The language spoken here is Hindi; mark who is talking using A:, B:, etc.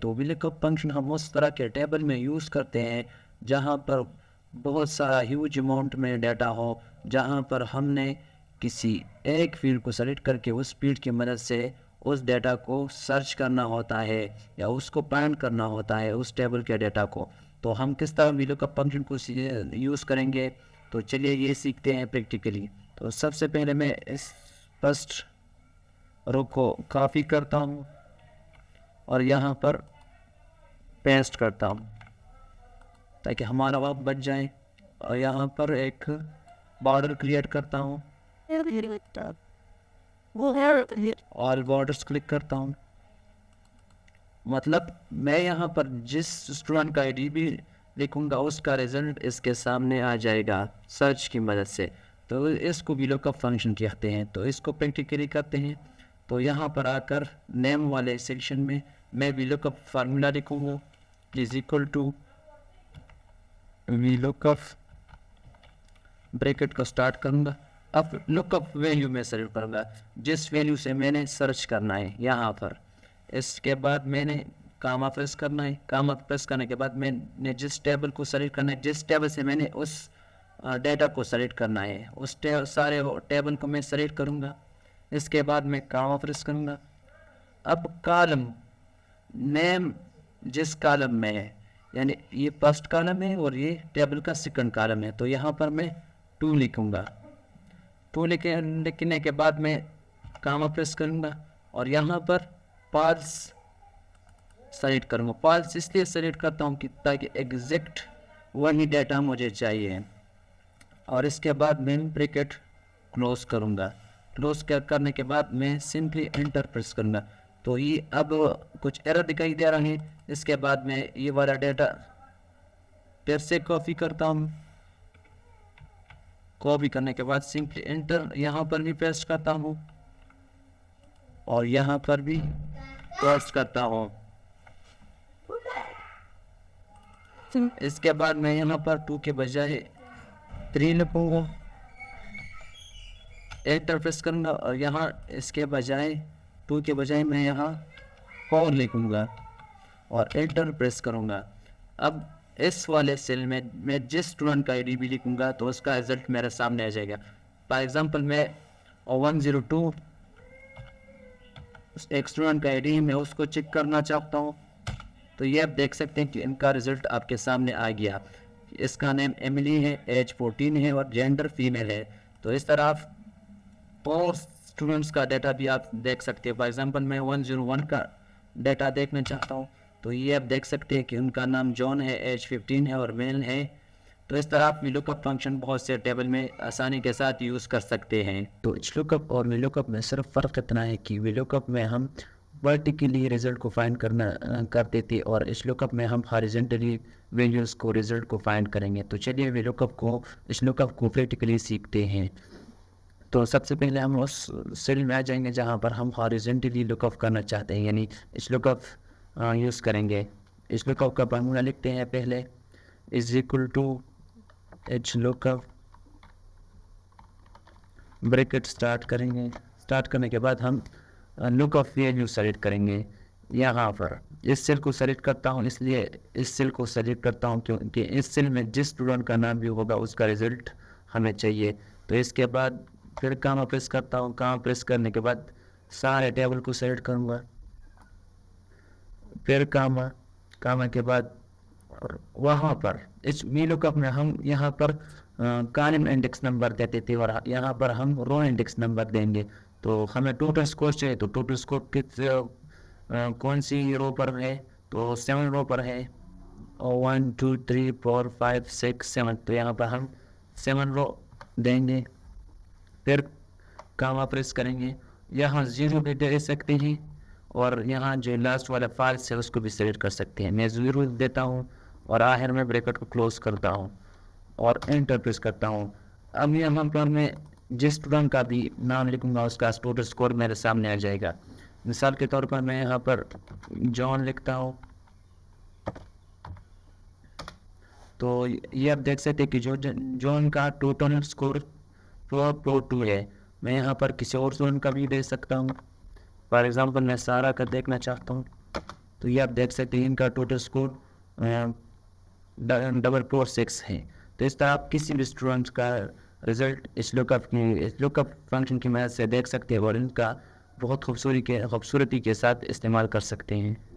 A: तो VLOOKUP फंक्शन हम उस तरह के टेबल में यूज़ करते हैं जहाँ पर बहुत सारा ह्यूज अमाउंट में डाटा हो, जहाँ पर हमने किसी एक फील्ड को सेलेक्ट करके उस फील्ड की मदद से उस डाटा को सर्च करना होता है या उसको फाइंड करना होता है उस टेबल के डाटा को। तो हम किस तरह VLOOKUP फंक्शन को यूज़ करेंगे, तो चलिए ये सीखते हैं प्रैक्टिकली। तो सबसे पहले मैं इस फर्स्ट रो को कॉपी करता हूँ और यहाँ पर पेस्ट करता हूँ ताकि हमारा वक्त बच जाए, और यहाँ पर एक बॉर्डर क्रिएट करता हूँ और बॉर्डर्स क्लिक करता हूँ। मतलब मैं यहाँ पर जिस स्टूडेंट का आईडी भी लिखूँगा उसका रिजल्ट इसके सामने आ जाएगा सर्च की मदद से। तो इसको VLOOKUP फंक्शन कहते हैं। तो इसको प्रैक्टिकली करते हैं। तो यहाँ पर आकर नेम वाले सेक्शन में मैं VLOOKUP फार्मूला लिखूँगा is equal to VLOOKUP, bracket को स्टार्ट करूँगा। अब लुकअप वैल्यू में सर्च करूँगा जिस वैल्यू से मैंने सर्च करना है यहाँ पर। इसके बाद मैंने कामा प्रेस करना है। कामा प्रेस करने के बाद मैंने जिस टेबल को सेलेक्ट करना है, जिस टेबल से मैंने उस डेटा को सेलेक्ट करना है, उस सारे टेबल को मैं सेलेक्ट करूँगा। इसके बाद मैं कामा प्रेस करूँगा। अब कॉलम नेम जिस कॉलम में है, यानी ये फर्स्ट कॉलम है और ये टेबल का सेकंड कॉलम है, तो यहाँ पर मैं 2 लिखूँगा। 2 लिखने के बाद मैं कामा प्रेस करूँगा और यहाँ पर पाल्स सेलेक्ट करूँगा। पाल्स इसलिए सेलेक्ट करता हूँ कि ताकि एग्जैक्ट वही डाटा मुझे चाहिए। और इसके बाद मैं ब्रैकेट क्लोज करूँगा। क्लोज करने के बाद मैं सिंपली एंटर प्रेस करूँगा। तो ये अब कुछ एरर दिखाई दे रहा है। इसके बाद मैं ये वाला डाटा फिर से कॉपी करता हूँ। कॉपी करने के बाद सिंपली एंटर यहाँ पर भी पेस्ट करता हूँ और यहाँ पर भी पेस्ट करता हूँ। इसके बाद मैं यहाँ पर 2 के बजाय 3 लिखूँगा, एंटर प्रेस करूँगा और यहाँ इसके बजाय 2 के बजाय मैं यहाँ 4 लिखूँगा और एंटर प्रेस करूँगा। अब इस वाले सेल में मैं जिस स्टूडेंट का आईडी भी लिखूँगा तो उसका रिजल्ट मेरे सामने आ जाएगा। फॉर एग्जांपल मैं 102 एक स्टूडेंट का आईडी मैं उसको चेक करना चाहता हूँ, तो ये आप देख सकते हैं कि इनका रिजल्ट आपके सामने आ गया। इसका नेम एमिली है, एज 14 है और जेंडर फीमेल है। तो इस तरह आप और स्टूडेंट्स का डाटा भी आप देख सकते हैं। फॉर एग्जांपल मैं 101 का डाटा देखना चाहता हूँ, तो ये आप देख सकते हैं कि उनका नाम जॉन है, एज 15 है और मेल है। तो इस तरह आप VLOOKUP फंक्शन बहुत से टेबल में आसानी के साथ यूज़ कर सकते हैं। तो HLOOKUP और VLOOKUP में सिर्फ फ़र्क इतना है कि VLOOKUP में हम वर्टिकली रिज़ल्ट को फाइंड करते थे और HLOOKUP में हम हॉरिजॉन्टली वैल्यूज़ को रिज़ल्ट को फाइंड करेंगे। तो चलिए HLOOKUP को प्रैक्टिकली सीखते हैं। तो सबसे पहले हम उस सेल में आ जाएंगे जहाँ पर हम हॉरिजॉन्टली लुकअप करना चाहते हैं, यानी HLOOKUP यूज़ करेंगे। HLOOKUP का फार्मूला लिखते हैं पहले is equal to HLOOKUP, bracket start करेंगे। स्टार्ट करने के बाद हम लुकअप वैल्यू सेलेक्ट करेंगे। यहाँ पर इस सेल को सेलेक्ट करता हूँ, इसलिए इस सेल को सेलेक्ट करता हूँ क्योंकि इस सेल में जिस स्टूडेंट का नाम भी होगा उसका रिजल्ट हमें चाहिए। तो इसके बाद फिर कामा प्रेस करता हूँ। कामा प्रेस करने के बाद सारे टेबल को सेलेक्ट करूँगा, फिर कामा के बाद वहाँ पर इस VLOOKUP में हम यहाँ पर कॉलम इंडेक्स नंबर देते थे और यहाँ पर हम रो इंडेक्स नंबर देंगे। तो हमें टोटल स्कोर चाहिए, तो टोटल स्कोर कौन सी रो पर है, तो 7 रो पर है और 1 2 3 4 5 6 7, तो यहाँ पर हम 7 रो देंगे। फिर कामा प्रेस करेंगे, यहाँ 0 भी दे सकते हैं और यहाँ जो लास्ट वाला फाल्स है उसको भी सेलेक्ट कर सकते हैं। मैं 0 देता हूँ और आखिर में ब्रैकेट को क्लोज करता हूँ और एंटर प्रेस करता हूँ। अब यहाँ पर मैं जिस स्टूडेंट का भी नाम लिखूँगा उसका टोटल स्कोर मेरे सामने आ जाएगा। मिसाल के तौर पर मैं यहाँ पर जॉन लिखता हूँ, तो ये आप देख सकते हैं कि जॉन का टोटल स्कोर 4.2 है। मैं यहाँ पर किसी और स्टूडेंट का भी दे सकता हूँ। फॉर एग्जांपल मैं सारा का देखना चाहता हूँ, तो ये आप देख सकते हैं इनका टोटल स्कोर 446 है। तो इस तरह आप किसी भी स्टूडेंट का रिजल्ट इस लुकअप फंक्शन की मदद से देख सकते हैं और इनका बहुत खूबसूरती के साथ इस्तेमाल कर सकते हैं।